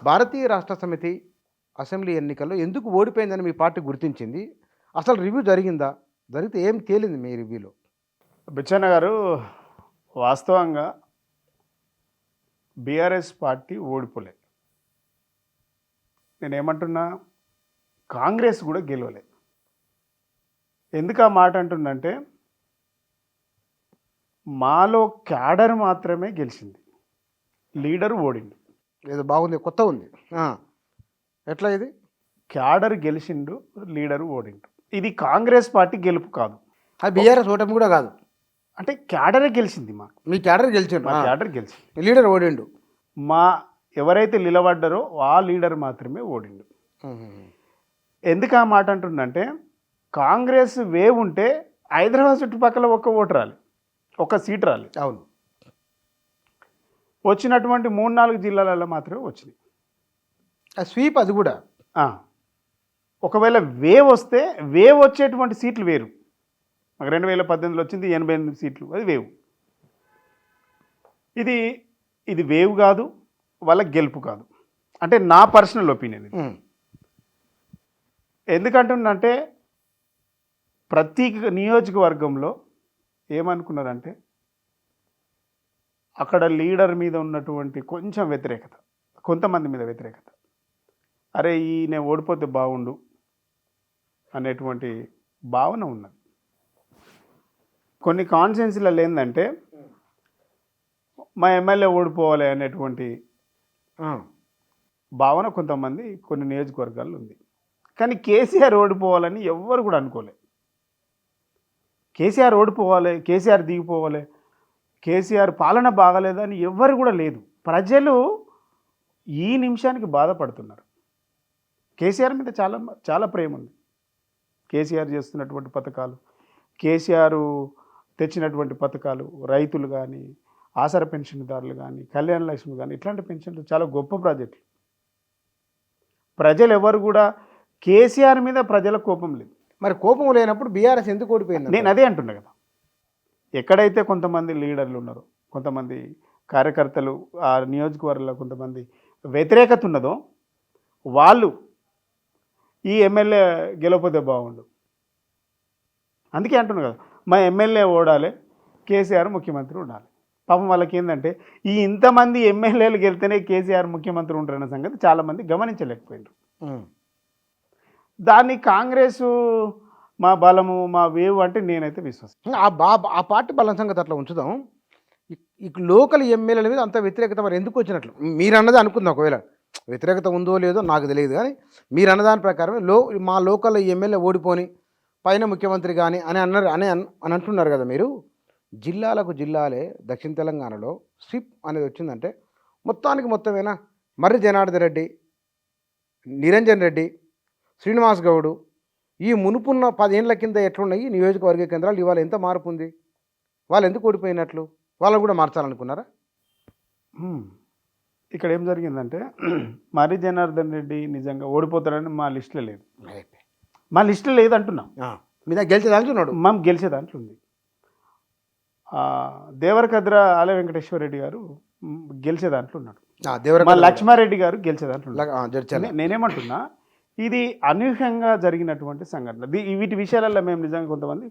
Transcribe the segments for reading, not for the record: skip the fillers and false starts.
భారతీయ రాష్ట్ర సమితి అసెంబ్లీ ఎన్నికల్లో ఎందుకు ఓడిపోయిందని మీ పార్టీ గుర్తించింది? అసలు రివ్యూ జరిగిందా? జరిగితే ఏం తేలింది మీ రివ్యూలో? బుచ్చన్న గారు, వాస్తవంగా బీఆర్ఎస్ పార్టీ ఓడిపోలే. నేనేమంటున్నా, కాంగ్రెస్ కూడా గెలవలే. ఎందుకు ఆ మాట అంటున్నంటే, మాలో క్యాడర్ మాత్రమే గెలిచింది, లీడర్ ఓడిండు. ఏదో బాగుంది, కొత్త ఉంది. ఎట్లా ఇది? క్యాడర్ గెలిచిండు, లీడర్ ఓడిండు. ఇది కాంగ్రెస్ పార్టీ గెలుపు కాదు, అది బీఆర్ఎస్ ఓటమి కూడా కాదు. అంటే క్యాడరే గెలిచింది. మీ క్యాడర్ గెలిచిండు, మా క్యాడర్ గెలిచింది, లీడర్ ఓడిండు. మా ఎవరైతే నిలబడ్డారో ఆ లీడర్ మాత్రమే ఓడిండు. ఎందుకు ఆ మాట అంటుందంటే, కాంగ్రెస్ వేవ్ ఉంటే హైదరాబాద్ చుట్టుపక్కల ఒక్క ఓటు రాలి, ఒక్క సీట్ రాలి. అవును, వచ్చినటువంటి 3-4 జిల్లాలలో మాత్రమే వచ్చినాయి. స్వీప్ అది కూడా. ఒకవేళ వేవ్ వస్తే వేవ్ వచ్చేటువంటి సీట్లు వేరు. మాకు 2018లో వచ్చింది 88 సీట్లు, అది వేవ్. ఇది వేవ్ కాదు, వాళ్ళ గెలుపు కాదు. అంటే నా పర్సనల్ ఒపీనియన్ ఇది. ఎందుకంటుందంటే, ప్రతి నియోజకవర్గంలో ఏమనుకున్నారంటే, అక్కడ లీడర్ మీద ఉన్నటువంటి కొంచెం వ్యతిరేకత, కొంతమంది మీద వ్యతిరేకత, అరే ఈయన ఓడిపోతే బాగుండు అనేటువంటి భావన ఉన్నది. కొన్ని కాన్స్టిట్యున్సీలలో ఏంటంటే, మా ఎమ్మెల్యే ఓడిపోవాలి అనేటువంటి భావన కొంతమంది కొన్ని నియోజకవర్గాల్లో ఉంది. కానీ కేసీఆర్ ఓడిపోవాలని ఎవ్వరు కూడా అనుకోలే. కేసీఆర్ ఓడిపోవాలి, కేసీఆర్ దిగిపోవాలి, కేసీఆర్ పాలన బాగలేదని ఎవ్వరు కూడా లేదు. ప్రజలు ఈ నిమిషానికి బాధపడుతున్నారు. కేసీఆర్ మీద చాలా చాలా ప్రేమ ఉంది. కేసీఆర్ చేస్తున్నటువంటి పథకాలు, కేసీఆర్ తెచ్చినటువంటి పథకాలు, రైతులు కానీ, ఆసరా పెన్షన్దారులు కానీ, కళ్యాణ లక్ష్మి కానీ, ఇట్లాంటి పెన్షన్లు చాలా గొప్ప ప్రాజెక్టులు. ప్రజలు ఎవరు కూడా కేసీఆర్ మీద ప్రజల కోపం లేదు. మరి కోపం లేనప్పుడు బీఆర్ఎస్ ఎందుకు ఓడిపోయింది? నేను అదే అంటున్నా కదా. ఎక్కడైతే కొంతమంది లీడర్లు ఉన్నారో, కొంతమంది కార్యకర్తలు, ఆ నియోజకవర్గంలో కొంతమంది వ్యతిరేకత ఉన్నదో, వాళ్ళు ఈ ఎమ్మెల్యే గెలవకపోతే బాగుండు, అందుకే అంటున్నా కదా, మా ఎమ్మెల్యే ఓడాలి, కేసీఆర్ ముఖ్యమంత్రి ఉండాలి. పాపం వాళ్ళకి ఏంటంటే, ఈ ఇంతమంది ఎమ్మెల్యేలు గెలితేనే కేసీఆర్ ముఖ్యమంత్రి ఉంటారన్న సంగతి చాలామంది గమనించలేకపోయినారు. దాన్ని కాంగ్రెస్ మా బలము, మా వేవ్ అంటే నేనైతే విశ్వసిస్తాను. ఆ పార్టీ బలం సంగతి అట్లా ఉంచుదాం. ఈ లోకల్ ఎమ్మెల్యేల మీద అంత వ్యతిరేకత మరి ఎందుకు వచ్చినట్లు మీరు అన్నది అనుకుందాం. ఒకవేళ వ్యతిరేకత ఉందో లేదో నాకు తెలియదు, కానీ మీరు అన్నదాని ప్రకారం మా లోకల్ ఎమ్మెల్యే ఓడిపోని పైన ముఖ్యమంత్రి కానీ అని అన్నారు అని అంటున్నారు కదా మీరు. జిల్లాలకు జిల్లాలే దక్షిణ తెలంగాణలో స్విప్ అనేది వచ్చిందంటే మొత్తానికి మొత్తమేనా మర్రి జనార్దన్ రెడ్డి, నిరంజన్ రెడ్డి, శ్రీనివాస్ గౌడు, ఈ మునుపున్న 10 ఏళ్ల కింద ఎట్లున్నాయి నియోజకవర్గ కేంద్రాలు, ఇవాళ ఎంత మార్పు ఉంది? వాళ్ళు ఎందుకు ఓడిపోయినట్లు? వాళ్ళని కూడా మార్చాలనుకున్నారా? ఇక్కడ ఏం జరిగిందంటే, మర్రి జనార్దన్ రెడ్డి నిజంగా ఓడిపోతారని మా లిస్టులో లేదు. మా లిస్టులో లేదు అంటున్నాం. మీద గెలిచే దాంట్లో ఉన్నాడు, మేము గెలిచే దాంట్లో ఉంది. దేవరకద్ర ఆల వెంకటేశ్వర రెడ్డి గారు గెలిచే దాంట్లో ఉన్నాడు. మా లక్ష్మారెడ్డి గారు గెలిచే దాంట్లో ఉన్నాడు. నేనేమంటున్నా, ఇది అనూహ్యంగా జరిగినటువంటి సంఘటన. వీటి విషయాలలో మేము నిజంగా కొంతమంది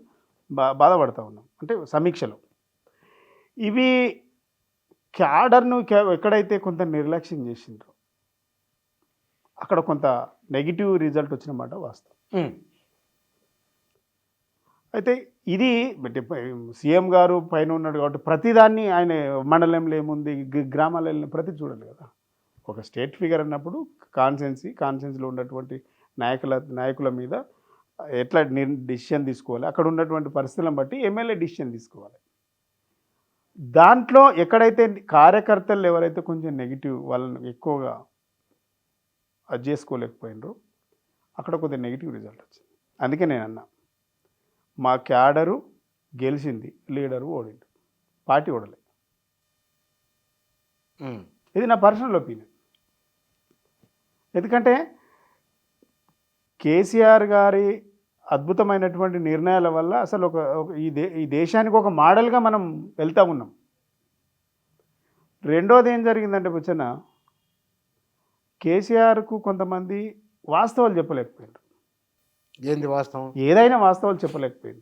బాధపడుతూ ఉన్నాం. అంటే సమీక్షలో ఇవి క్యాడర్ను ఎక్కడైతే కొంత నిర్లక్ష్యం చేసిండ్రో అక్కడ కొంత నెగిటివ్ రిజల్ట్ వచ్చిన మాట వాస్తవం. అయితే ఇది సీఎం గారు పైన ఉన్నాడు కాబట్టి ప్రతిదాన్ని ఆయన మండలంలో ఏముంది, గ్రామాలలో ప్రతి చూడాలి కదా. ఒక స్టేట్ ఫిగర్ అన్నప్పుడు కాన్సెన్సీలో ఉన్నటువంటి నాయకుల మీద ఎట్లా డిసిషన్ తీసుకోవాలి, అక్కడ ఉన్నటువంటి పరిస్థితులను బట్టి ఎమ్మెల్యే డిసిషన్ తీసుకోవాలి. దాంట్లో ఎక్కడైతే కార్యకర్తలు ఎవరైతే కొంచెం నెగిటివ్, వాళ్ళని ఎక్కువగా అది చేసుకోలేకపోయినరో అక్కడ కొద్దిగా నెగిటివ్ రిజల్ట్ వచ్చింది. అందుకే నేను అన్నా, మా క్యాడరు గెలిచింది, లీడరు ఓడిండు, పార్టీ ఓడలే. ఇది నా పర్సనల్ ఒపీనియన్. ఎందుకంటే కేసీఆర్ గారి అద్భుతమైనటువంటి నిర్ణయాల వల్ల అసలు ఈ దేశానికి ఒక మోడల్గా మనం వెళ్తూ ఉన్నాం. రెండోది ఏం జరిగిందంటే బుచ్చన్న, కేసీఆర్కు కొంతమంది వాస్తవాలు చెప్పలేకపోయారు, ఏంది వాస్తవం? ఏదైనా వాస్తవాలు చెప్పలేకపోయారు.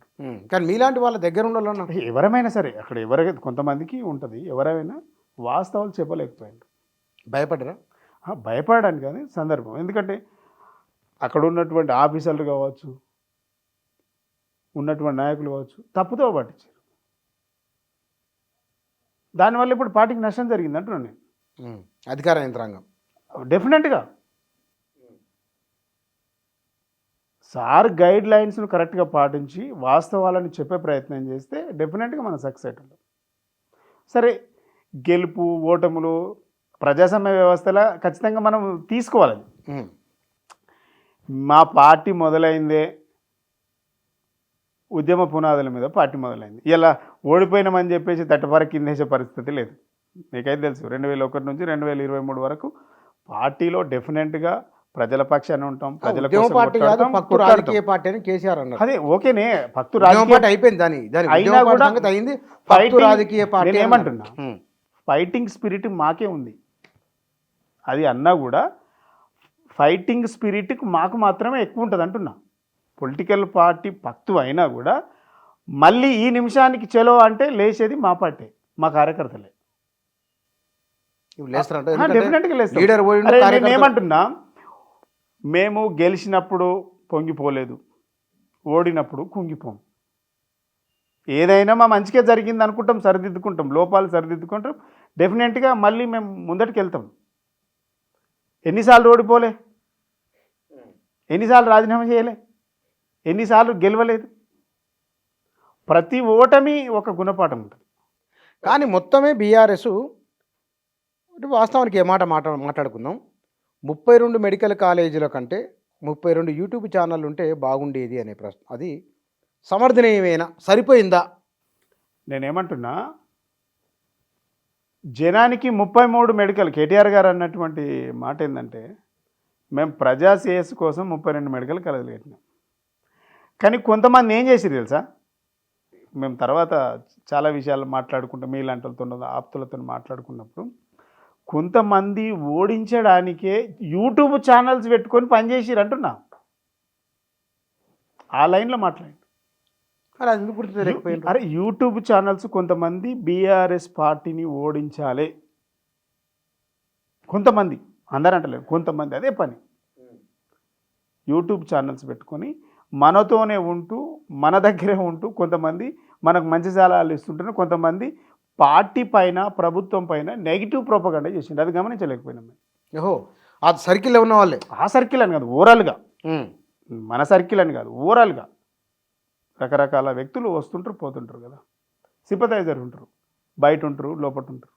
కానీ మీలాంటి వాళ్ళ దగ్గర ఉండాలన్నా ఎవరమైనా సరే అక్కడ ఎవరైతే కొంతమందికి ఉంటుంది, ఎవరైనా వాస్తవాలు చెప్పలేకపోయారు. భయపడరా? భయపడడానికి కానీ సందర్భం, ఎందుకంటే అక్కడ ఉన్నటువంటి ఆఫీసర్లు కావచ్చు, ఉన్నటువంటి నాయకులు కావచ్చు, తప్పుతో పట్టించారు. దానివల్ల ఇప్పుడు పార్టీకి నష్టం జరిగింది అంటున్నాను నేను. అధికార యంత్రాంగం డెఫినెట్గా సార్ గైడ్ లైన్స్ను కరెక్ట్గా పాటించి వాస్తవాలను చెప్పే ప్రయత్నం చేస్తే డెఫినెట్గా మనం సక్సెస్ అవుతాం. సరే, గెలుపు ఓటములు ప్రజాస్వామ్య వ్యవస్థలో ఖచ్చితంగా మనం తీసుకోవాలి. మా పార్టీ మొదలైందే ఉద్యమ పునాదుల మీద పార్టీ మొదలైంది. ఇలా ఓడిపోయినామని చెప్పేసి తట్టపార కిందేసే పరిస్థితి లేదు. మీకైతే తెలుసు 2001 నుంచి 2023 వరకు పార్టీలో డెఫినెట్గా ప్రజల పక్షాన్ని ఉంటాం, ప్రజల కోసం పార్టీ అని కేసీఆర్ అన్నారు. అదే ఓకేనే, పక్తు రాజకీయ పార్టీ అయిపోయింది. అయినా కూడా అయింది రాజకీయ పార్టీ. ఏమంటున్నా, ఫైటింగ్ స్పిరిట్ మాకే ఉంది. అది అన్నా కూడా ఫైటింగ్ స్పిరిట్కి మాకు మాత్రమే ఎక్కువ ఉంటుంది అంటున్నా. పొలిటికల్ పార్టీ పక్తు అయినా కూడా మళ్ళీ ఈ నిమిషానికి చలో అంటే లేచేది మా పార్టీ, మా కార్యకర్తలే. డెఫినెట్గా లేస్తారు. నేనేమంటున్నా, మేము గెలిచినప్పుడు పొంగిపోలేదు, ఓడినప్పుడు కుంగిపోం. ఏదైనా మా మంచిగా జరిగింది అనుకుంటాం, సరిదిద్దుకుంటాం, లోపాలు సరిదిద్దుకుంటాం, డెఫినెట్గా మళ్ళీ మేము ముందటికి వెళ్తాం. ఎన్నిసార్లు ఓడిపోలే, ఎన్నిసార్లు రాజీనామా చేయలే, ఎన్నిసార్లు గెలవలేదు. ప్రతి ఓటమి ఒక గుణపాఠం ఉంటుంది. కానీ మొత్తమే బీఆర్ఎస్ వాస్తవానికి ఏ మాట మాట్లాడుకుందాం, 32 మెడికల్ కాలేజీల కంటే 32 యూట్యూబ్ ఛానళ్ళు ఉంటే బాగుండేది అనే ప్రశ్న, అది సమర్థనీయమేనా, సరిపోయిందా? నేనేమంటున్నా, జనానికి 33 మెడికల్, కేటీఆర్ గారు అన్నటువంటి మాట ఏంటంటే, మేము ప్రజా శ్రేయస్సు కోసం 32 మెడికల్ కాలేజీలు కట్టినాం. కానీ కొంతమంది ఏం చేసిరు తెలుసా, మేము తర్వాత చాలా విషయాలు మాట్లాడుకుంటాం, మీలాంటి వాళ్ళతో ఆప్తులతో మాట్లాడుకున్నప్పుడు, కొంతమంది ఓడించడానికే యూట్యూబ్ ఛానల్స్ పెట్టుకొని పనిచేసిరు అంటున్నా. ఆ లైన్లో మాట్లాడి అరే యూట్యూబ్ ఛానల్స్ కొంతమంది బీఆర్ఎస్ పార్టీని ఓడించాలి, కొంతమంది, అందరూ అంటలేదు, కొంతమంది అదే పని యూట్యూబ్ ఛానల్స్ పెట్టుకొని మనతోనే ఉంటూ మన దగ్గరే ఉంటూ కొంతమంది మనకు మంచి సలహాలు ఇస్తుంటారు, కొంతమంది పార్టీ పైన ప్రభుత్వం పైన నెగిటివ్ ప్రోపగండా చేసిండు. అది గమనించలేకపోయినాం మేము. ఓహో, ఆ సర్కిల్లో ఉన్న వాళ్ళే, ఆ సర్కిల్ అని కాదు, ఓవరాల్గా మన సర్కిల్ అని కాదు, ఓవరాల్గా రకరకాల వ్యక్తులు వస్తుంటారు పోతుంటారు కదా, సింపథైజర్ ఉంటారు, బయట ఉంటారు, లోపల ఉంటారు.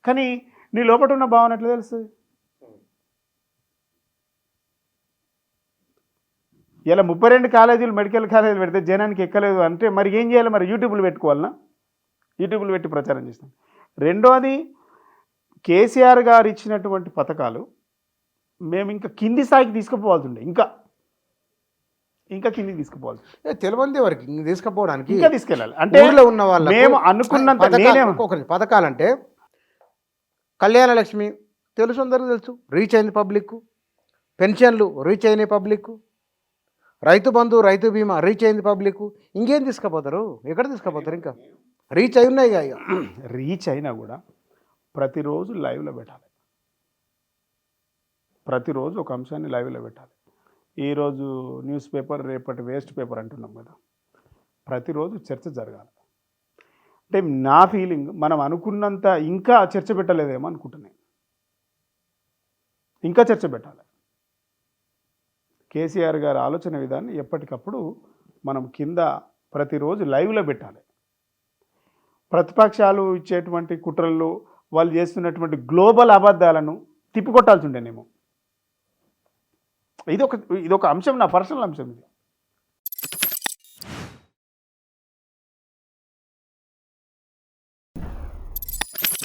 కానీ నీ లోపల ఉన్న భావన ఎట్లా తెలుస్తుంది? ఇలా 32 కాలేజీలు మెడికల్ కాలేజీలు పెడితే జనానికి ఎక్కలేదు అంటే మరి ఏం చేయాలి? మరి యూట్యూబ్లు పెట్టుకోవాలన్నా? యూట్యూబ్లు పెట్టి ప్రచారం చేస్తాం. రెండోది, కేసీఆర్ గారు ఇచ్చినటువంటి పథకాలు మేము ఇంకా కింది స్థాయికి తీసుకుపోవాల్సి ఉండే, ఇంకా కిందికి తీసుకుపోవాలి. తెలియంది వరకు తీసుకుపోవడానికి ఇంకా తీసుకెళ్ళాలి. అంటే ఉన్న వాళ్ళు మేము అనుకున్నంత పథకాలంటే కళ్యాణ లక్ష్మి తెలుసు, అందరికీ తెలుసు, రీచ్ అయింది పబ్లిక్. పెన్షన్లు రీచ్ అయినాయి పబ్లిక్. రైతు బంధు, రైతు బీమా రీచ్ అయింది పబ్లిక్. ఇంకేం తీసుకుపోతారు? ఎక్కడ తీసుకుపోతారు? ఇంకా రీచ్ అయి ఉన్నాయి. ఇక రీచ్ అయినా కూడా ప్రతిరోజు లైవ్లో పెట్టాలి, ప్రతిరోజు ఒక అంశాన్ని లైవ్లో పెట్టాలి. ఈరోజు న్యూస్ పేపర్, రేపటి వేస్ట్ పేపర్ అంటున్నాం కదా, ప్రతిరోజు చర్చ జరగాలి. అంటే నా ఫీలింగ్, మనం అనుకున్నంత ఇంకా చర్చ పెట్టలేదేమో అనుకుంటున్నాను. ఇంకా చర్చ పెట్టాలి. కేసీఆర్ గారి ఆలోచన విధాన్ని ఎప్పటికప్పుడు మనం కింద ప్రతిరోజు లైవ్లో పెట్టాలి. ప్రతిపక్షాలు ఇచ్చేటువంటి కుట్రలు, వాళ్ళు చేస్తున్నటువంటి గ్లోబల్ అబద్ధాలను తిప్పికొట్టాల్సి ఉండేనేమో. ఇదొక అంశం, నా పర్సనల్ అంశం ఇది.